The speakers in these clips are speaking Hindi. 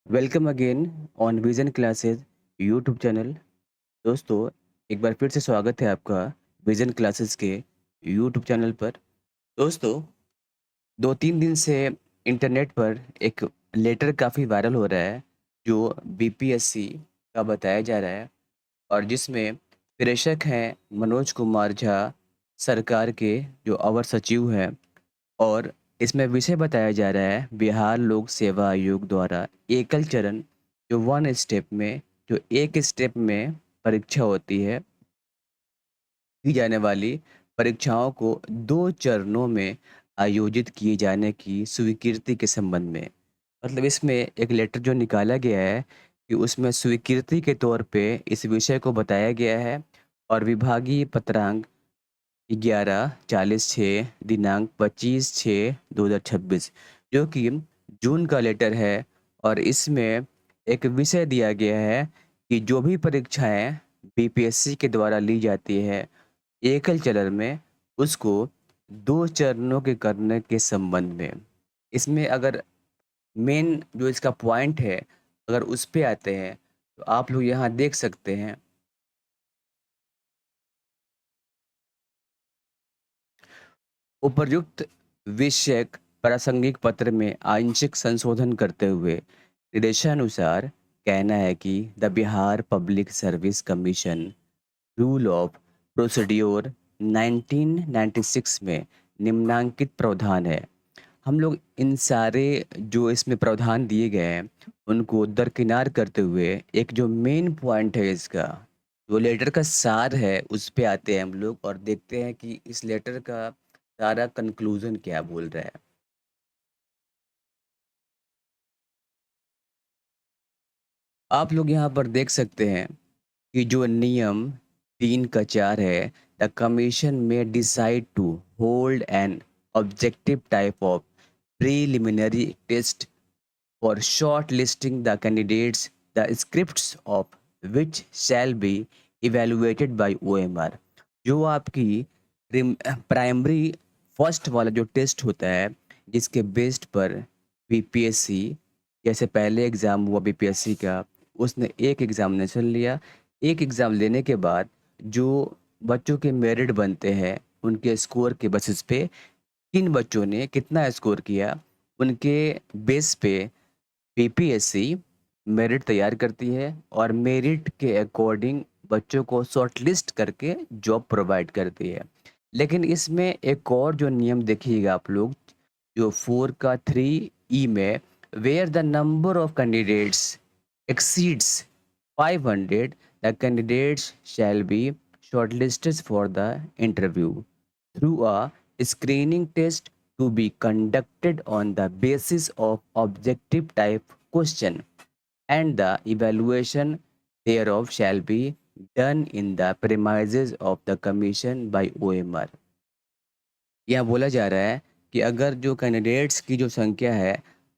Welcome again on vision classes YouTube channel. दोस्तों, एक बार फिर से स्वागत है आपका विजन क्लासेस के यूट्यूब चैनल पर। दोस्तों, 2-3 दिन से इंटरनेट पर एक लेटर काफ़ी वायरल हो रहा है, जो बीपीएससी का बताया जा रहा है और जिसमें प्रेषक हैं मनोज कुमार झा, सरकार के जो अवर सचिव हैं। और इसमें विषय बताया जा रहा है बिहार लोक सेवा आयोग द्वारा एकल चरण जो वन स्टेप में जो एक स्टेप में परीक्षा होती है, की जाने वाली परीक्षाओं को 2 चरणों में आयोजित किए जाने की स्वीकृति के संबंध में। मतलब इसमें एक लेटर जो निकाला गया है कि उसमें स्वीकृति के तौर पे इस विषय को बताया गया है और विभागीय पत्रांक 11/46/6 दिनांक 25/6/2026 जो कि जून का लेटर है। और इसमें एक विषय दिया गया है कि जो भी परीक्षाएं बीपीएससी के द्वारा ली जाती है एकल चरण में, उसको 2 चरणों के करने के संबंध में। इसमें अगर मेन जो इसका पॉइंट है, अगर उस पे आते हैं, तो आप लोग यहाँ देख सकते हैं। उपर्युक्त विषयक प्रासंगिक पत्र में आंशिक संशोधन करते हुए निर्देशानुसार कहना है कि the Bihar public service commission rule of procedure 1996 में निम्नांकित प्रावधान है। हम लोग इन सारे जो इसमें प्रावधान दिए गए हैं उनको दरकिनार करते हुए एक जो मेन पॉइंट है इसका, जो लेटर का सार है, उस पे आते हैं हम लोग और देखते हैं कि इस लेटर का सारा कंक्लूजन क्या बोल रहा है। आप लोग यहाँ पर देख सकते हैं कि जो नियम 3 का 4 है, द कमीशन में decide to hold an objective type of preliminary test for shortlisting the candidates, the scripts of which shall be evaluated by OMR। जो आपकी प्राइमरी फर्स्ट वाला जो टेस्ट होता है, जिसके बेस्ड पर बीपीएससी, जैसे पहले एग्ज़ाम हुआ बीपीएससी का, उसने एक एग्ज़ामिनेशन लिया। एक एग्ज़ाम लेने के बाद जो बच्चों के मेरिट बनते हैं उनके स्कोर के बेसिस पे, किन बच्चों ने कितना स्कोर किया, उनके बेस पे बीपीएससी मेरिट तैयार करती है और मेरिट के अकॉर्डिंग बच्चों को शॉर्टलिस्ट करके जॉब प्रोवाइड करती है। लेकिन इसमें एक और जो नियम देखिएगा आप लोग, जो 4 का 3 ई में, where the number of candidates exceeds 500, the candidates shall be shortlisted for the interview through a screening test to be conducted on the basis of objective type question, and the evaluation thereof shall be done in the premises of the commission by OMR। यहाँ बोला जा रहा है कि अगर जो कैंडिडेट्स की जो संख्या है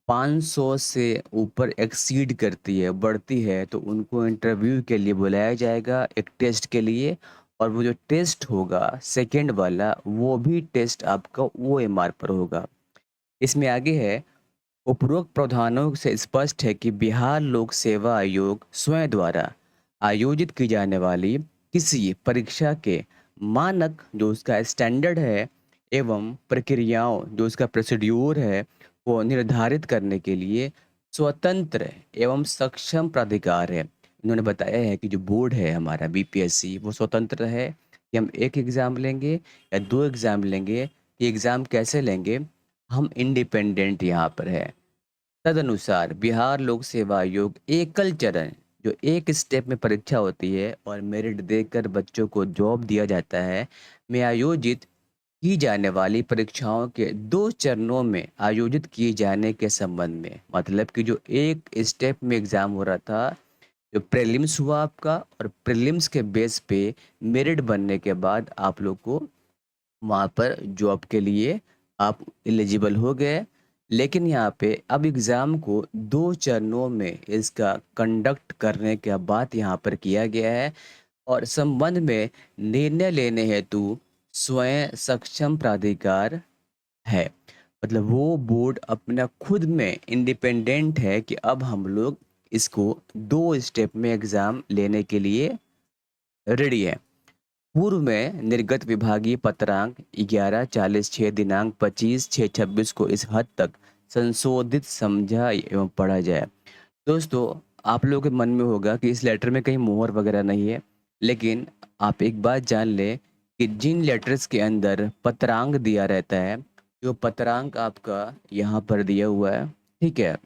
500 से ऊपर एक्सीड करती है, बढ़ती है, तो उनको इंटरव्यू के लिए बुलाया जाएगा एक टेस्ट के लिए। और वो जो टेस्ट होगा सेकंड वाला, वो भी टेस्ट आपका ओएमआर पर होगा। इसमें आगे है, उपरोक्त प्रावधानों से स्पष्ट है कि बिहार लोक सेवा आयोग स्वयं द्वारा आयोजित की जाने वाली किसी परीक्षा के मानक जो उसका स्टैंडर्ड है एवं प्रक्रियाओं जो उसका प्रोसीड्यूर है को निर्धारित करने के लिए स्वतंत्र एवं सक्षम प्राधिकार है। इन्होंने बताया है कि जो बोर्ड है हमारा बीपीएससी, वो स्वतंत्र है कि हम एक एग्ज़ाम लेंगे या 2 एग्ज़ाम लेंगे। कि एग्ज़ाम कैसे लेंगे, हम इंडिपेंडेंट यहाँ पर है। तदनुसार बिहार लोक सेवा आयोग एकल चरण जो एक स्टेप में परीक्षा होती है और मेरिट देकर बच्चों को जॉब दिया जाता है, में आयोजित की जाने वाली परीक्षाओं के 2 चरणों में आयोजित किए जाने के संबंध में, मतलब कि जो एक स्टेप में एग्जाम हो रहा था, जो प्रीलिम्स हुआ आपका, और प्रीलिम्स के बेस पे मेरिट बनने के बाद आप लोग को वहाँ पर जॉब के लिए आप एलिजिबल हो गए। लेकिन यहाँ पे अब एग्ज़ाम को 2 चरणों में इसका कंडक्ट करने का बात यहाँ पर किया गया है और संबंध में निर्णय लेने हेतु स्वयं सक्षम प्राधिकार है। मतलब वो बोर्ड अपना खुद में इंडिपेंडेंट है कि अब हम लोग इसको 2 स्टेप में एग्ज़ाम लेने के लिए रेडी है। पूर्व में निर्गत विभागीय पत्रांक 11/46 दिनांक 25/6/26 को इस हद तक संशोधित समझा एवं पढ़ा जाए। दोस्तों, आप लोगों के मन में होगा कि इस लेटर में कहीं मोहर वगैरह नहीं है, लेकिन आप एक बात जान लें कि जिन लेटर्स के अंदर पत्रांक दिया रहता है, जो पत्रांक आपका यहाँ पर दिया हुआ है, ठीक है,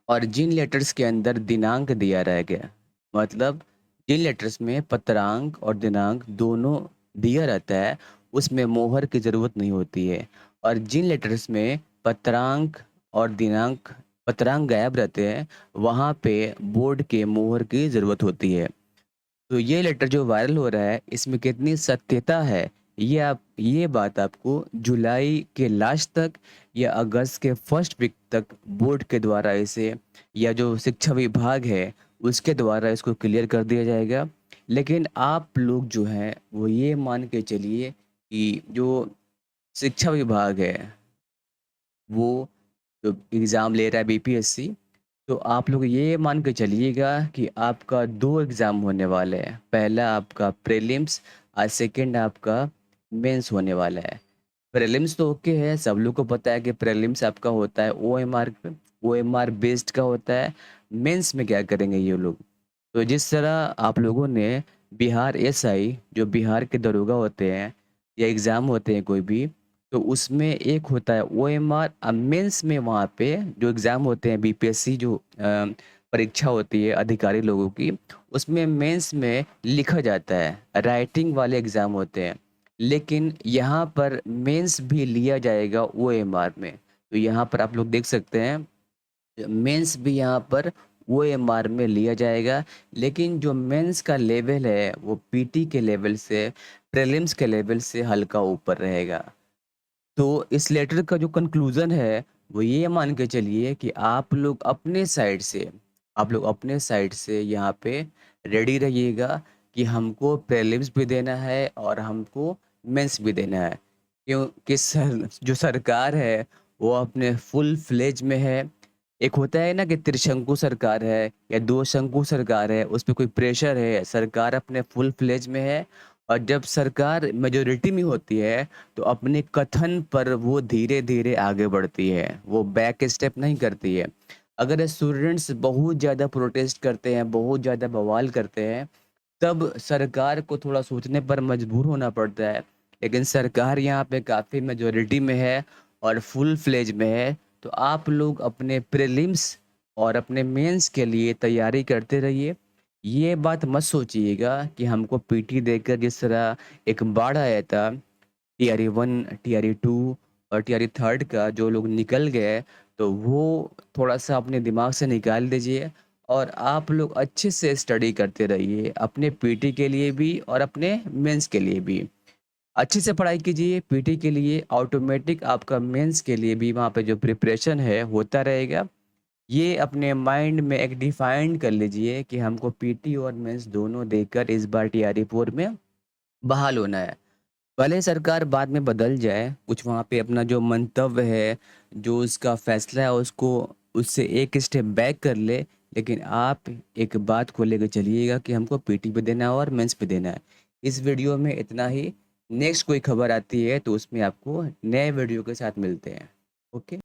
और जिन लेटर्स के अंदर दिनांक दिया रह गया, मतलब जिन लेटर्स में पत्रांक और दिनांक दोनों दिया रहता है, उसमें मोहर की ज़रूरत नहीं होती है। और जिन लेटर्स में पत्रांक गायब रहते हैं, वहाँ पे बोर्ड के मोहर की ज़रूरत होती है। तो ये लेटर जो वायरल हो रहा है, इसमें कितनी सत्यता है, ये बात आपको जुलाई के लास्ट तक या अगस्त के फर्स्ट वीक तक बोर्ड के द्वारा इसे, या जो शिक्षा विभाग है उसके द्वारा इसको क्लियर कर दिया जाएगा। लेकिन आप लोग जो हैं वो ये मान के चलिए कि जो शिक्षा विभाग है वो जो एग्ज़ाम ले रहा है बीपीएससी, तो आप लोग ये मान के चलिएगा कि आपका 2 एग्ज़ाम होने वाले हैं। पहला आपका प्रीलिम्स और सेकंड आपका मेंस होने वाला है। प्रीलिम्स तो ओके है, सब लोग को पता है कि प्रीलिम्स आपका होता है ओएमआर पे, ओएमआर बेस्ड का होता है। मेंस में क्या करेंगे ये लोग? तो जिस तरह आप लोगों ने बिहार एसआई, जो बिहार के दरोगा होते हैं या एग्ज़ाम होते हैं कोई भी, तो उसमें एक होता है ओएमआर, मेंस में वहाँ पे जो एग्ज़ाम होते हैं बीपीएससी जो परीक्षा होती है अधिकारी लोगों की, उसमें मेंस में लिखा जाता है, राइटिंग वाले एग्ज़ाम होते हैं। लेकिन यहाँ पर मेंस भी लिया जाएगा ओएमआर में। तो यहाँ पर आप लोग देख सकते हैं मेंस भी यहाँ पर ओएमआर में लिया जाएगा, लेकिन जो मेंस का लेवल है वो पीटी के लेवल से, प्रीलिम्स के लेवल से हल्का ऊपर रहेगा। तो इस लेटर का जो कंक्लूज़न है वो ये मान के चलिए कि आप लोग अपने साइड से यहाँ पे रेडी रहिएगा कि हमको प्रीलिम्स भी देना है और हमको मेंस भी देना है। क्योंकि जो सरकार है वो अपने फुल फ्लेज में है। एक होता है ना कि त्रिशंकु सरकार है या दो शंकु सरकार है, उस पे कोई प्रेशर है, सरकार अपने फुल फ्लेज में है। और जब सरकार मेजोरिटी में होती है तो अपने कथन पर वो धीरे-धीरे आगे बढ़ती है, वो बैक स्टेप नहीं करती है। अगर स्टूडेंट्स बहुत ज़्यादा प्रोटेस्ट करते हैं, बहुत ज़्यादा बवाल करते हैं, तब सरकार को थोड़ा सोचने पर मजबूर होना पड़ता है। लेकिन सरकार यहाँ पे काफ़ी मेजॉरिटी में है और फुल फ्लेज में है, तो आप लोग अपने प्रीलिम्स और अपने मेंस के लिए तैयारी करते रहिए। ये बात मत सोचिएगा कि हमको पीटी देकर जिस तरह एक बाढ़ आया था, टीआरई 1, टीआरई 2 और टीआरई 3 का जो लोग निकल गए, तो वो थोड़ा-सा अपने दिमाग से निकाल दीजिए और आप लोग अच्छे से स्टडी करते रहिए, अपने पीटी के लिए भी और अपने मेंस के लिए भी। अच्छे से पढ़ाई कीजिए पीटी के लिए, ऑटोमेटिक आपका मेंस के लिए भी वहाँ पे जो प्रिपरेशन है होता रहेगा। ये अपने माइंड में एक डिफाइन कर लीजिए कि हमको पीटी और मेंस दोनों देकर इस बार टीआरई 4 में बहाल होना है। भले सरकार बाद में बदल जाए, कुछ वहाँ पे अपना जो मंतव्य है, जो उसका फैसला है उसको उससे एक स्टेप बैक कर ले, लेकिन आप एक बात को लेकर चलिएगा कि हमको पीटी भी देना है और मेंस भी देना है। इस वीडियो में इतना ही। नेक्स्ट कोई खबर आती है तो उसमें आपको नए वीडियो के साथ मिलते हैं। ओके।